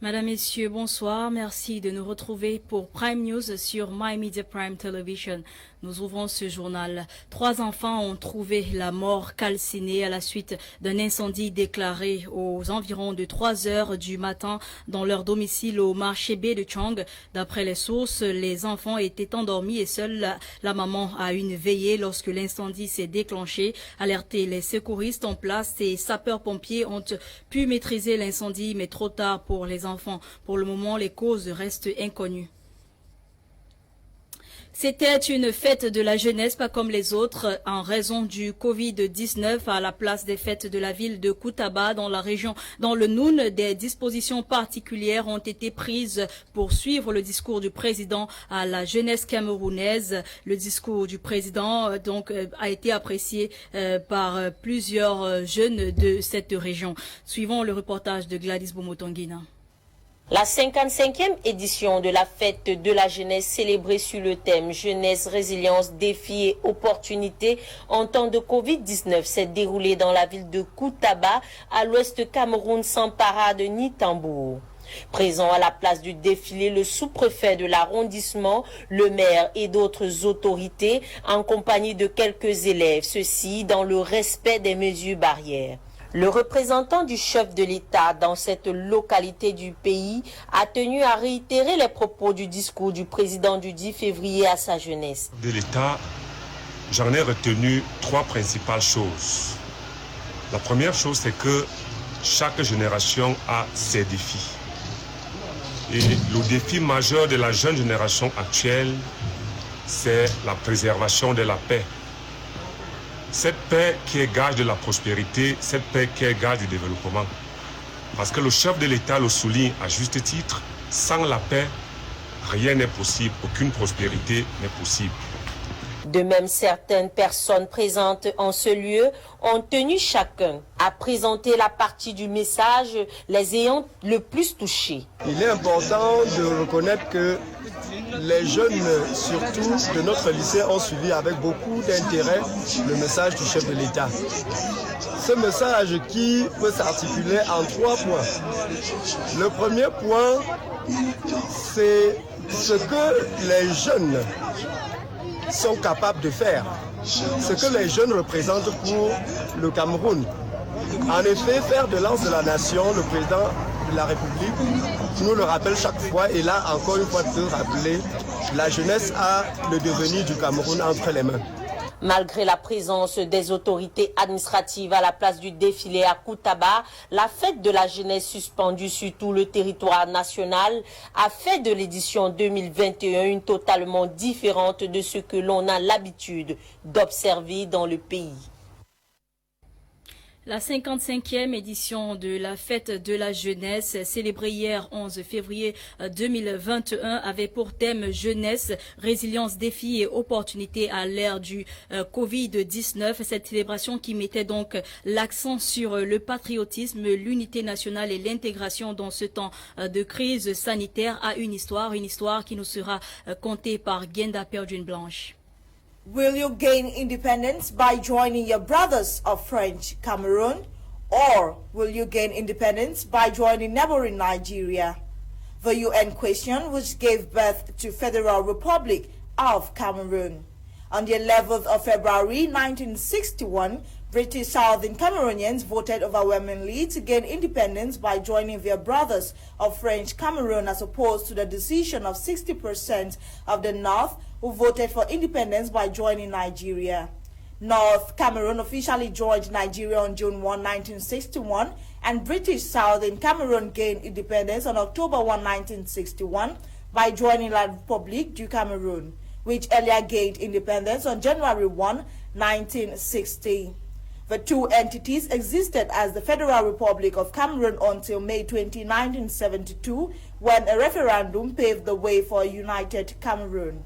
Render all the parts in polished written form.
Madame, Messieurs, bonsoir. Merci de nous retrouver pour Prime News sur My Media Prime Television. Nous ouvrons ce journal. 3 enfants ont trouvé la mort calcinée à la suite d'un incendie déclaré aux environs de 3 heures du matin dans leur domicile au marché B de Chang. D'après les sources, les enfants étaient endormis et seule la maman a une veillée lorsque l'incendie s'est déclenché. Alertés, les secouristes en place et sapeurs-pompiers ont pu maîtriser l'incendie, mais trop tard pour les enfants. Pour le moment, les causes restent inconnues. C'était une fête de la jeunesse, pas comme les autres, en raison du Covid-19 à la place des fêtes de la ville de Koutaba dans la région. Dans le Noun, des dispositions particulières ont été prises pour suivre le discours du président à la jeunesse camerounaise. Le discours du président a été apprécié par plusieurs jeunes de cette région. Suivons le reportage de Gladys Boumotongina. La 55e édition de la fête de la jeunesse célébrée sur le thème Jeunesse, résilience, défis et opportunités en temps de Covid-19 s'est déroulée dans la ville de Koutaba, à l'ouest Cameroun, sans parade ni tambour. Présent à la place du défilé, le sous-préfet de l'arrondissement, le maire et d'autres autorités en compagnie de quelques élèves, ceci dans le respect des mesures barrières. Le représentant du chef de l'État dans cette localité du pays a tenu à réitérer les propos du discours du président du 10 février à sa jeunesse. De l'État, j'en ai retenu 3 principales choses. La première chose, c'est que chaque génération a ses défis. Et le défi majeur de la jeune génération actuelle, c'est la préservation de la paix. Cette paix qui est gage de la prospérité, cette paix qui est gage du développement. Parce que le chef de l'État le souligne à juste titre, sans la paix, rien n'est possible, aucune prospérité n'est possible. De même, certaines personnes présentes en ce lieu ont tenu chacun à présenter la partie du message les ayant le plus touchés. Il est important de reconnaître que les jeunes, surtout de notre lycée, ont suivi avec beaucoup d'intérêt le message du chef de l'État. Ce message qui peut s'articuler en 3 points. Le premier point, c'est ce que les jeunes sont capables de faire, ce que les jeunes représentent pour le Cameroun. En effet, fer de lance de la nation, le président de la République nous le rappelle chaque fois, et là encore une fois de rappeler, la jeunesse a le devenir du Cameroun entre les mains. Malgré la présence des autorités administratives à la place du défilé à Koutaba, la fête de la jeunesse suspendue sur tout le territoire national a fait de l'édition 2021 une totalement différente de ce que l'on a l'habitude d'observer dans le pays. La 55e édition de la fête de la jeunesse, célébrée hier 11 février 2021, avait pour thème jeunesse, résilience, défis et opportunités à l'ère du Covid-19. Cette célébration qui mettait donc l'accent sur le patriotisme, l'unité nationale et l'intégration dans ce temps de crise sanitaire a une histoire qui nous sera contée par Genda Perdune Blanche. Will you gain independence by joining your brothers of French Cameroon, or will you gain independence by joining neighboring Nigeria? The UN question, which gave birth to Federal Republic of Cameroon. On the 11th of February 1961, British Southern Cameroonians voted overwhelmingly to gain independence by joining their brothers of French Cameroon, as opposed to the decision of 60% of the North, who voted for independence by joining Nigeria. North Cameroon officially joined Nigeria on June 1, 1961, and British Southern Cameroon gained independence on October 1, 1961, by joining La République du Cameroun, which earlier gained independence on January 1, 1960. The two entities existed as the Federal Republic of Cameroon until May 20, 1972, when a referendum paved the way for a united Cameroon.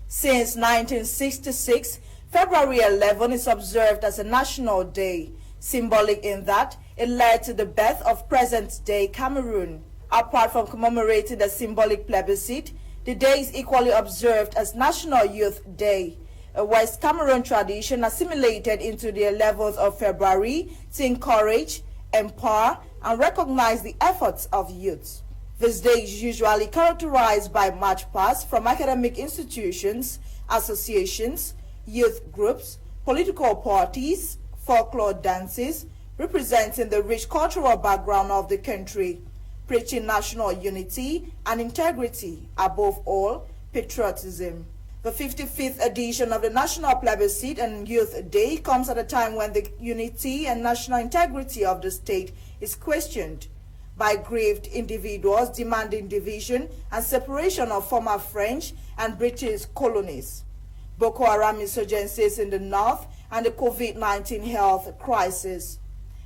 Since 1966, February 11 is observed as a national day, symbolic in that it led to the birth of present-day Cameroon. Apart from commemorating the symbolic plebiscite, the day is equally observed as National Youth Day, a West Cameroon tradition assimilated into the 11th of February to encourage, empower, and recognize the efforts of youths. This day is usually characterized by march pasts from academic institutions, associations, youth groups, political parties, folklore dances, representing the rich cultural background of the country, preaching national unity and integrity, above all, patriotism. The 55th edition of the National Plebiscite and Youth Day comes at a time when the unity and national integrity of the state is questioned by aggrieved individuals demanding division and separation of former French and British colonies, Boko Haram insurgencies in the north, and the COVID-19 health crisis.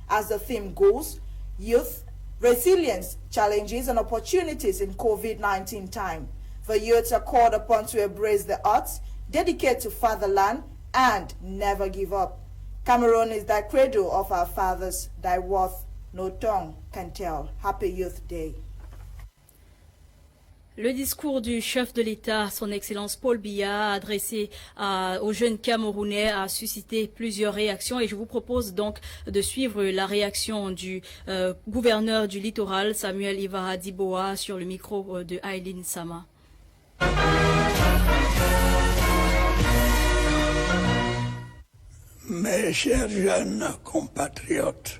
As the theme goes, youth, resilience, challenges and opportunities in COVID-19 time. The youths are called upon to embrace the arts, dedicate to fatherland, and never give up. Cameroon is the cradle of our fathers, thy worth no tongue can tell. Happy Youth Day. Le discours du chef de l'État, son Excellence Paul Biya, adressé aux jeunes Camerounais, a suscité plusieurs réactions et je vous propose donc de suivre la réaction du gouverneur du littoral, Samuel Ivara Diboa, sur le micro de Aileen Sama. Mes chers jeunes compatriotes,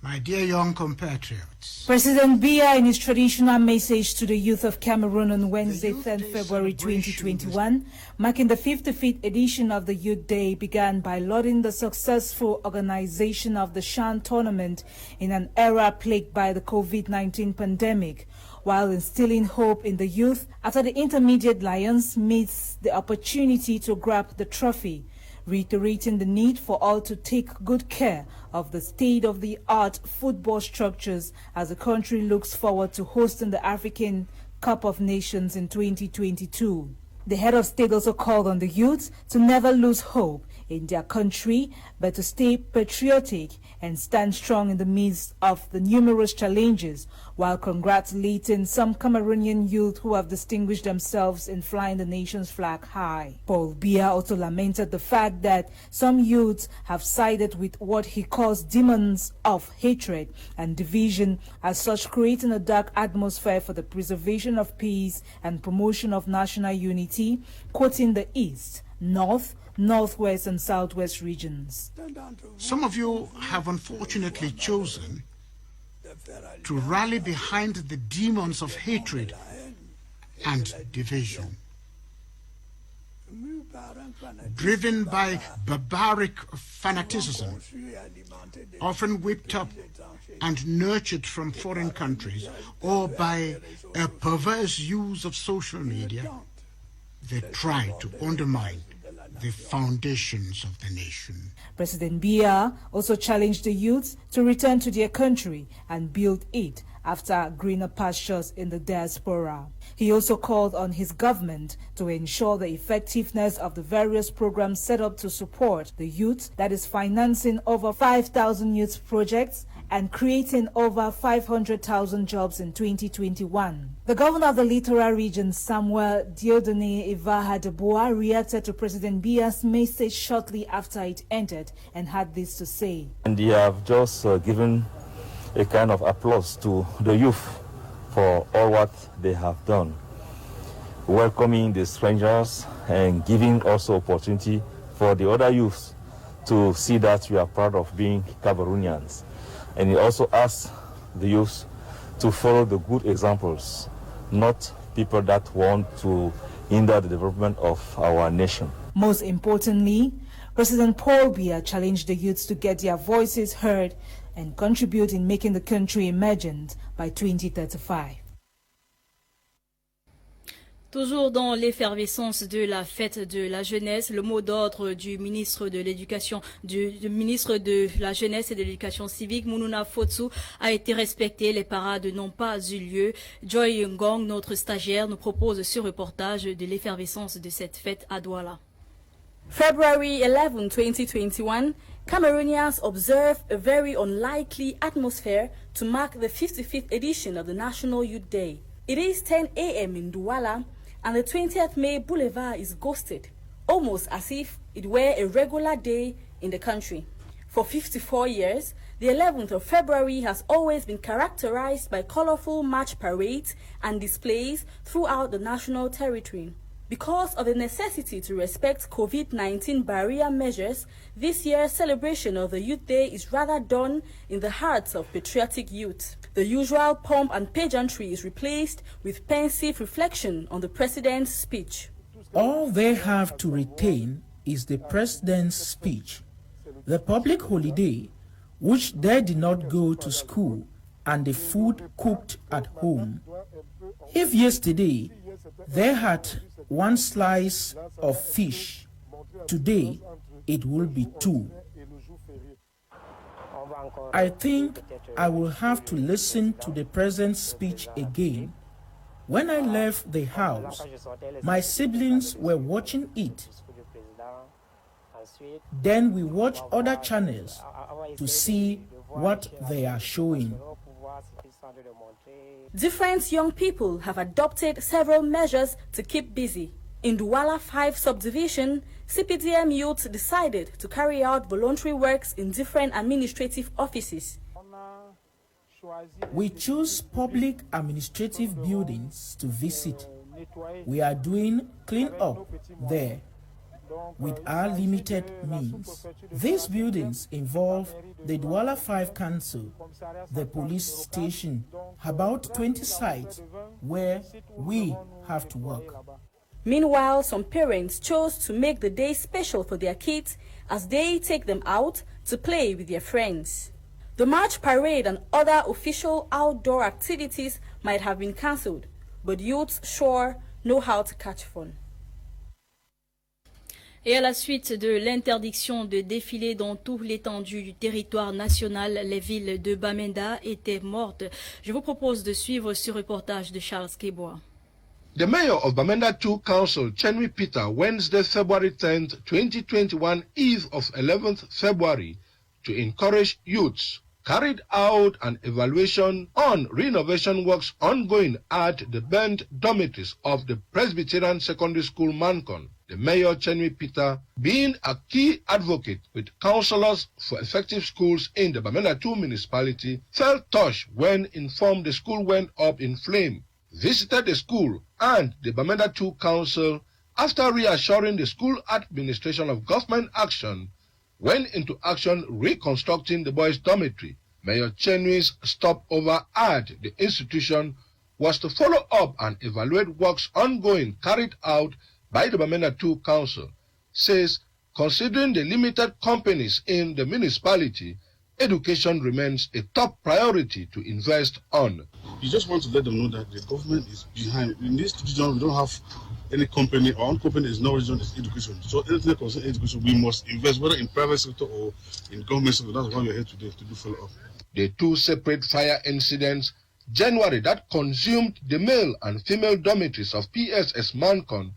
my dear young compatriots, President Biya, in his traditional message to the youth of Cameroon on Wednesday, 10th February 2021, marking the 55th edition of the Youth Day, began by lauding the successful organization of the CHAN tournament in an era plagued by the COVID-19 pandemic, while instilling hope in the youth after the Intermediate Lions missed the opportunity to grab the trophy, reiterating the need for all to take good care of the state-of-the-art football structures as the country looks forward to hosting the African Cup of Nations in 2022. The head of state also called on the youth to never lose hope in their country, but to stay patriotic and stand strong in the midst of the numerous challenges, while congratulating some Cameroonian youth who have distinguished themselves in flying the nation's flag high. Paul Biya also lamented the fact that some youths have sided with what he calls demons of hatred and division, as such creating a dark atmosphere for the preservation of peace and promotion of national unity, quoting the East, North, Northwest and Southwest regions. Some of you have unfortunately chosen to rally behind the demons of hatred and division. Driven by barbaric fanaticism, often whipped up and nurtured from foreign countries, or by a perverse use of social media, they try to undermine the foundations of the nation. President Biya also challenged the youth to return to their country and build it after greener pastures in the diaspora. He also called on his government to ensure the effectiveness of the various programs set up to support the youth, that is financing over 5,000 youth projects and creating over 500,000 jobs in 2021. The governor of the littoral region, Samuel Dieudonné Ivara Diboa, reacted to President Biya's message shortly after it ended and had this to say. And they have just given a kind of applause to the youth for all what they have done, welcoming the strangers and giving also opportunity for the other youths to see that we are proud of being Cameroonians. And he also asked the youth to follow the good examples, not people that want to hinder the development of our nation. Most importantly, President Paul Biya challenged the youths to get their voices heard and contribute in making the country emergent by 2035. Toujours dans l'effervescence de la fête de la jeunesse, le mot d'ordre du ministre de l'Éducation, du ministre de la Jeunesse et de l'Éducation civique, Mounouna Fotsu, a été respecté. Les parades n'ont pas eu lieu. Joy Ngong, notre stagiaire, nous propose ce reportage de l'effervescence de cette fête à Douala. February 11, 2021, Cameroonians observe a very unlikely atmosphere to mark the 55th edition of the National Youth Day. It is 10 a.m. in Douala, and the 20th May Boulevard is ghosted, almost as if it were a regular day in the country. For 54 years, The 11th of February has always been characterized by colorful march parades and displays throughout the national territory. Because of the necessity to respect COVID-19 barrier measures, this year's celebration of the Youth Day is rather done in the hearts of patriotic youth. The usual pomp and pageantry is replaced with pensive reflection on the President's speech. All they have to retain is the President's speech, the public holiday, which they did not go to school, and the food cooked at home. If yesterday they had one slice of fish, today it will be two. I think I will have to listen to the President's speech again. When I left the house, my siblings were watching it. Then we watch other channels to see what they are showing. Different young people have adopted several measures to keep busy. In Douala 5 subdivision, CPDM youth decided to carry out voluntary works in different administrative offices. We choose public administrative buildings to visit. We are doing clean-up there with our limited means. These buildings involve the Douala 5 Council, the police station, about 20 sites where we have to work. Meanwhile, some parents chose to make the day special for their kids as they take them out to play with their friends. The march parade and other official outdoor activities might have been cancelled, but youths sure know how to catch fun. Et à la suite de l'interdiction de défiler dans toute l'étendue du territoire national, les villes de Bamenda étaient mortes. Je vous propose de suivre ce reportage de Charles Kebois. The mayor of Bamenda 2 Council, Chenwi Peter, Wednesday, February 10th, 2021, eve of 11th February, to encourage youths, carried out an evaluation on renovation works ongoing at the burned dormitories of the Presbyterian Secondary School, Mancon. The mayor, Chenwi Peter, being a key advocate with councillors for effective schools in the Bamenda 2 municipality, felt touched when informed the school went up in flame, visited the school and the Bamenda 2 Council after reassuring the school administration of government action, went into action reconstructing the boys' dormitory. Mayor Chenwi's stopover at the institution was to follow up and evaluate works ongoing carried out by the Bamenda 2 Council. Says, considering the limited companies in the municipality, education remains a top priority to invest on. You just want to let them know that the government is behind. In this region, we don't have any company. Our own company is no region, it's education. So anything that concerns education, we must invest, whether in private sector or in government sector. That's why we're here today, to do follow-up. The two separate fire incidents, January, that consumed the male and female dormitories of PSS Mancon,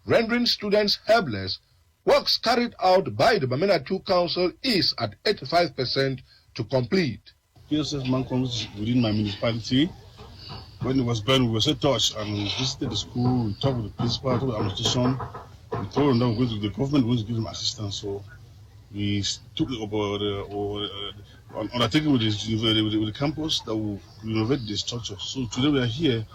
rendering students helpless, works carried out by the Bamenda 2 Council is at 85% to complete. PSS Mancon is within my municipality. When it was burned, we were so touched and we visited the school, we talked with the principal, talked with the administration, we told them that we're going to the government, we're going to give them assistance. So we took undertaking with the campus that will renovate the structure. So today we are here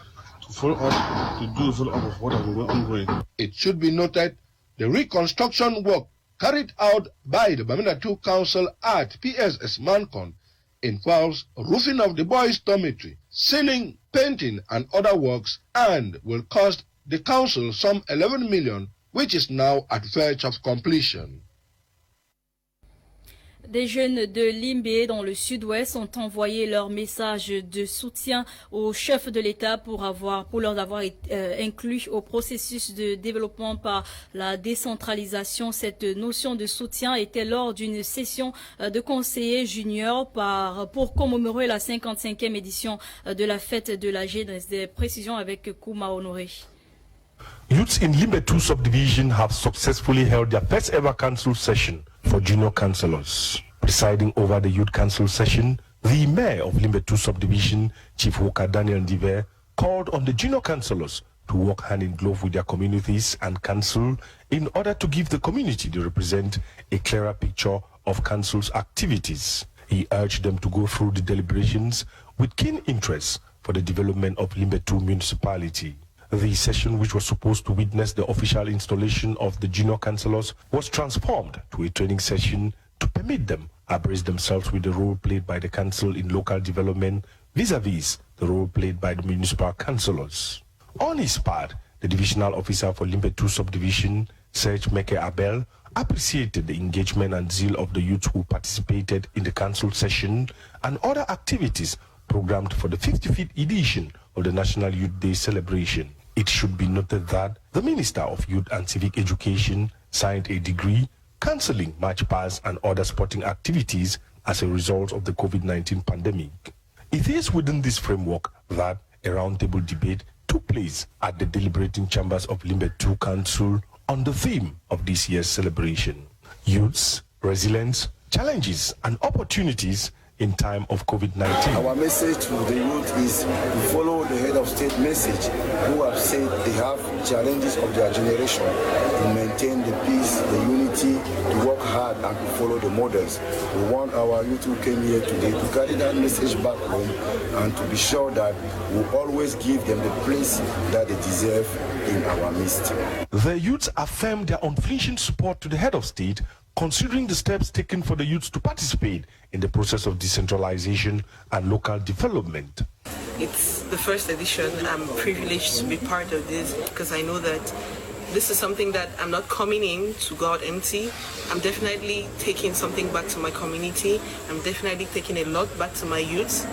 to follow up, to do the follow-up of what has been ongoing. It should be noted, the reconstruction work carried out by the Bamenda 2 Council at PSS Mancon involves roofing of the boys' dormitory, ceiling, painting and other works, and will cost the council some 11 million, which is now at verge of completion. Des jeunes de Limbé dans le sud-ouest ont envoyé leur message de soutien au chef de l'État pour leur avoir inclus au processus de développement par la décentralisation. Cette notion de soutien était lors d'une session de conseillers juniors pour commémorer la 55e édition de la fête de la jeunesse. Des précisions avec Kouma Honoré. Youths in Limbe 2 subdivision have successfully held their first ever council session for junior councillors. Presiding over the youth council session, the mayor of Limbe 2 subdivision, Chief Walker Daniel Ndive, called on the junior councillors to work hand in glove with their communities and council in order to give the community they represent a clearer picture of council's activities. He urged them to go through the deliberations with keen interest for the development of Limbe 2 municipality. The session, which was supposed to witness the official installation of the junior councillors, was transformed to a training session to permit them abreast themselves with the role played by the council in local development vis-a-vis the role played by the municipal councillors. On his part, the divisional officer for Limbe 2 subdivision, Serge Meke Abel, appreciated the engagement and zeal of the youth who participated in the council session and other activities programmed for the 55th edition of the National Youth Day celebration. It should be noted that the Minister of Youth and Civic Education signed a decree cancelling match pass and other sporting activities as a result of the COVID-19 pandemic. It is within this framework that a roundtable debate took place at the deliberating chambers of Limbe 2 Council on the theme of this year's celebration: youths, resilience, challenges and opportunities in time of COVID-19. Our message to the youth is to follow the head of state message, who have said they have challenges of their generation, to maintain the peace, the unity, to work hard and to follow the models. We want our youth who came here today to carry that message back home and to be sure that we always give them the place that they deserve in our midst. The youths affirmed their unflinching support to the head of state, considering the steps taken for the youths to participate in the process of decentralization and local development. It's the first edition. I'm privileged to be part of this because I know that this is something that I'm not coming in to go out empty. I'm definitely taking something back to my community. I'm definitely taking a lot back to my youth.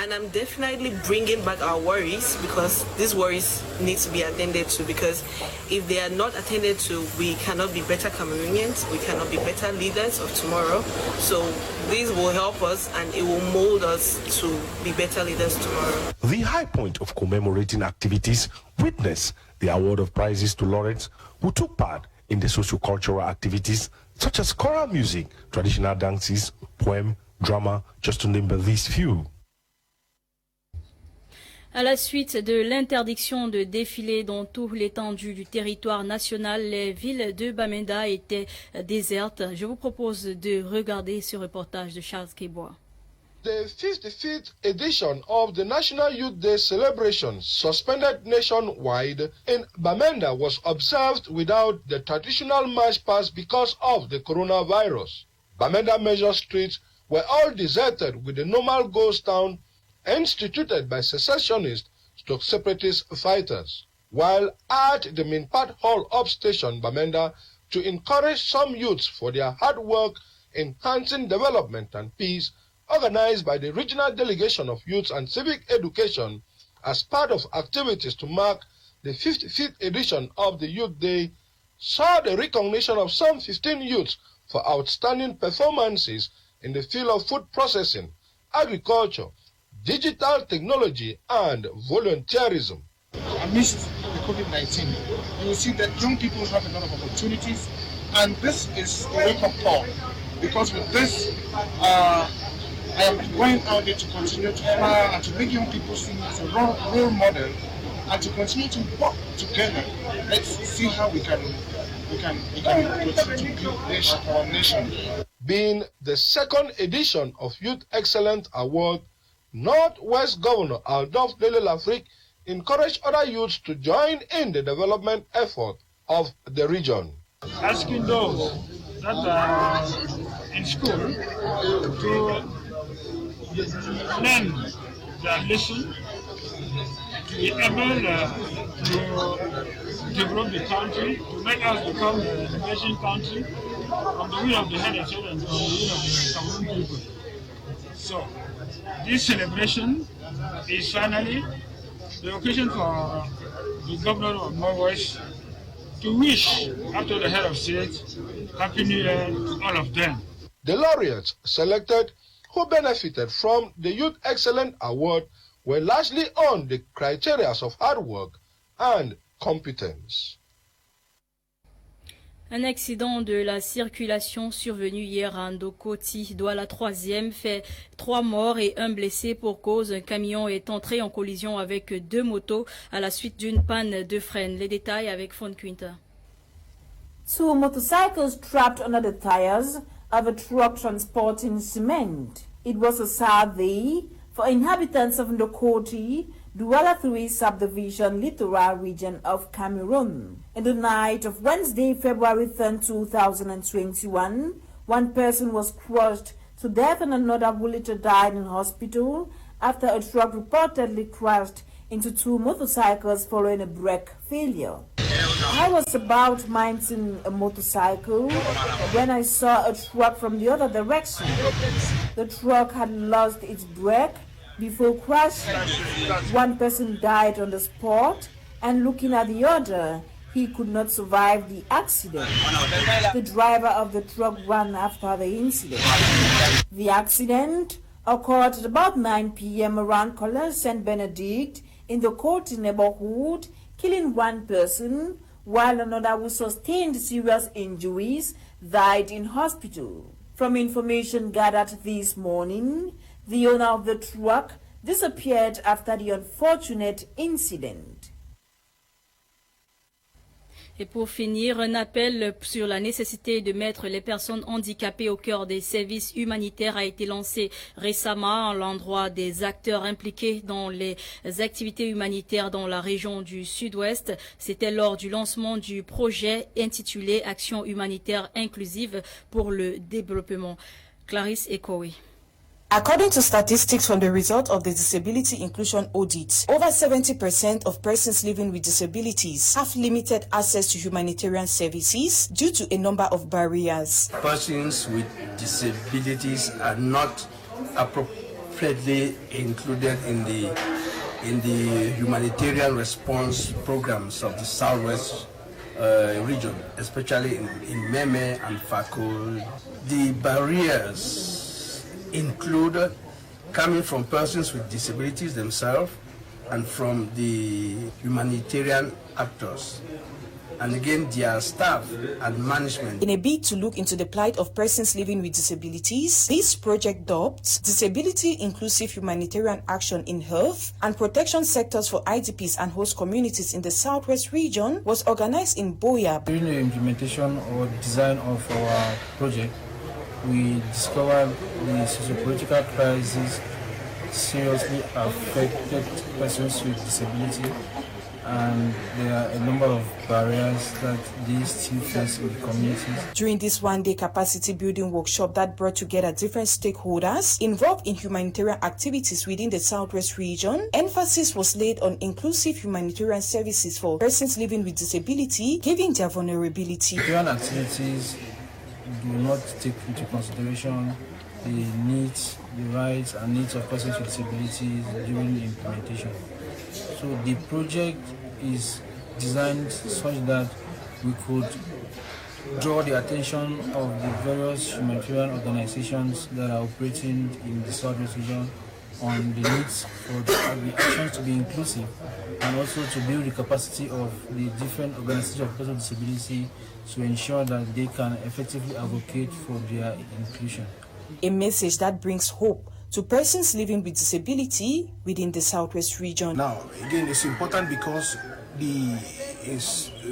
And I'm definitely bringing back our worries, because these worries need to be attended to, because if they are not attended to, we cannot be better Cameroonians, we cannot be better leaders of tomorrow. So this will help us and it will mold us to be better leaders tomorrow. The high point of commemorating activities witnessed the award of prizes to laureates who took part in the socio-cultural activities such as choral music, traditional dances, poem, drama, just to name but these few. À la suite de l'interdiction de défiler dans toute l'étendue du territoire national, les villes de Bamenda étaient désertes. Je vous propose de regarder ce reportage de Charles Kebois. The 55th edition of the National Youth Day celebration, suspended nationwide in Bamenda, was observed without the traditional march past because of the coronavirus. Bamenda major streets were all deserted, with the normal ghost town instituted by secessionists to separatist fighters, while at the Minpat Hall upstation Bamenda, to encourage some youths for their hard work in enhancing development and peace, organized by the Regional Delegation of Youth and Civic Education as part of activities to mark the 55th edition of the Youth Day, saw the recognition of some 15 youths for outstanding performances in the field of food processing, agriculture, digital technology, and volunteerism. Amidst the COVID-19, you will see that young people have a lot of opportunities, and this is a wake-up call, because with this, I am going out there to continue to inspire and to make young people see me as a role model, and to continue to work together. Let's see how we can continue to build our nation. Being the second edition of Youth Excellence Award, Northwest Governor Adolphe Dele Lafrique encouraged other youths to join in the development effort of the region. Asking those that are in school to learn their lesson, to be able to develop the country, to make us become an innovation country from the will of the head of state and from the will of the Cameroon people. So, this celebration is finally the occasion for the governor of Northwest to wish, after the head of state, Happy New Year to all of them. The laureates selected who benefited from the Youth Excellence Award were largely on the criteria of hard work and competence. Un accident de la circulation survenu hier à Ndokoti, Douala 3e, fait 3 morts et 1 blessé pour cause. Un camion est entré en collision avec 2 motos à la suite d'une panne de frein. Les détails avec Fon Quinta. 2 motorcycles trapped under the tires of a truck transporting cement. It was a sad day for inhabitants of Ndokoti, Douala 3 subdivision, littoral region of Cameroon. In the night of Wednesday, February 3, 2021, one person was crushed to death and another who later died in hospital after a truck reportedly crashed into two motorcycles following a brake failure. I was about mounting a motorcycle when I saw a truck from the other direction. The truck had lost its brake before crashing. One person died on the spot, and looking at the other, he could not survive the accident. The driver of the truck ran after the incident. The accident occurred at about 9 p.m. around Collège Saint Benedict in the Court neighborhood, killing one person, while another who sustained serious injuries died in hospital. From information gathered this morning, the owner of the truck disappeared after the unfortunate incident. Et pour finir, un appel sur la nécessité de mettre les personnes handicapées au cœur des services humanitaires a été lancé récemment à l'endroit des acteurs impliqués dans les activités humanitaires dans la région du Sud-Ouest. C'était lors du lancement du projet intitulé Action humanitaire inclusive pour le développement. Clarisse Ekowi. According to statistics from the result of the Disability Inclusion Audit, over 70% of persons living with disabilities have limited access to humanitarian services due to a number of barriers. Persons with disabilities are not appropriately included in the humanitarian response programs of the Southwest region, especially in Meme and Fako. The barriers include coming from persons with disabilities themselves and from the humanitarian actors, and again their staff and management. In a bid to look into the plight of persons living with disabilities, this project dubbed Disability Inclusive Humanitarian Action in Health and Protection Sectors for IDPs and Host Communities in the Southwest region was organized in Boya. During the implementation or design of our project, we discovered the socio-political crisis seriously affected persons with disability, and there are a number of barriers that they still face in the communities. During this one-day capacity building workshop that brought together different stakeholders involved in humanitarian activities within the Southwest region, emphasis was laid on inclusive humanitarian services for persons living with disability, given their vulnerability. Humanitarian activities do not take into consideration the needs, the rights and needs of persons with disabilities during the implementation. So the project is designed such that we could draw the attention of the various humanitarian organizations that are operating in the Southwest region on the needs for the actions to be inclusive, and also to build the capacity of the different organizations of persons with disability to ensure that they can effectively advocate for their inclusion. A message that brings hope to persons living with disability within the Southwest region. Now, again, it's important because the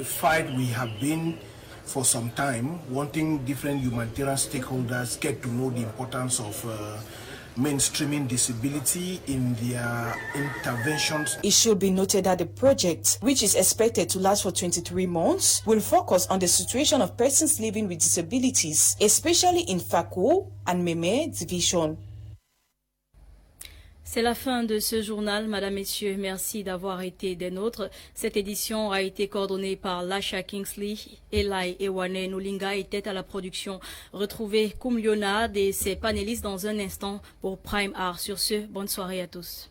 fight we have been for some time, wanting different humanitarian stakeholders get to know the importance of mainstreaming disability in their interventions. It should be noted that the project, which is expected to last for 23 months, will focus on the situation of persons living with disabilities, especially in Fako and Meme division. C'est la fin de ce journal. Madame, Messieurs, merci d'avoir été des nôtres. Cette édition a été coordonnée par Lasha Kingsley. Eli Ewane Nolinga était à la production. Retrouvez Koum Leonard et ses panélistes dans un instant pour Prime Art. Sur ce, bonne soirée à tous.